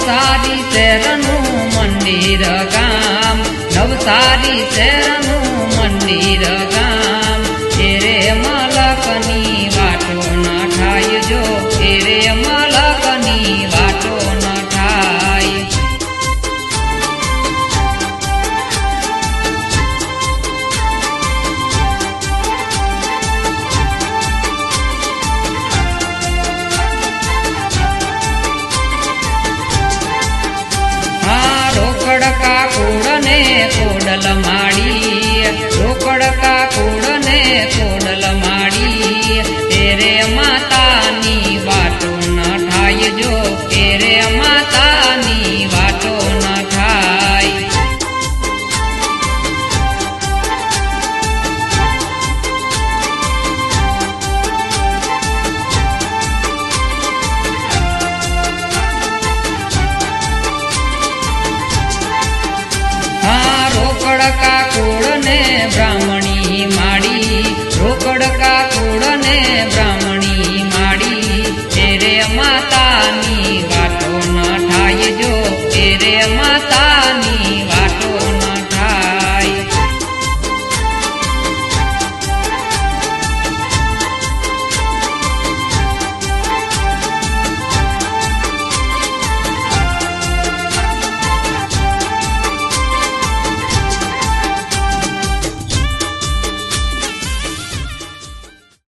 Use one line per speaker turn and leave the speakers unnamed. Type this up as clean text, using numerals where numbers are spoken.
નવસારી શહેરનું મંદિર ગામ, નવસારી શહેરનું મંદિર ગામ, એરે મલકની વાતો ન થાય જો, એરે મલકની વાતો ન થાય. રોકડકા કુળને કોડલ માડી, રોકડકા કુળને કોડલ માડી, એરે માતાની વાતો ન થાય જો, એરે માતાની વાતો ન થાય. રોકડકા કુળને બ્રાહ્મણી માડી, રોકડકા કુળને બ્રાહ્મણી માડી, એરે માતાની વાતો ન થાય જો, એરે માતા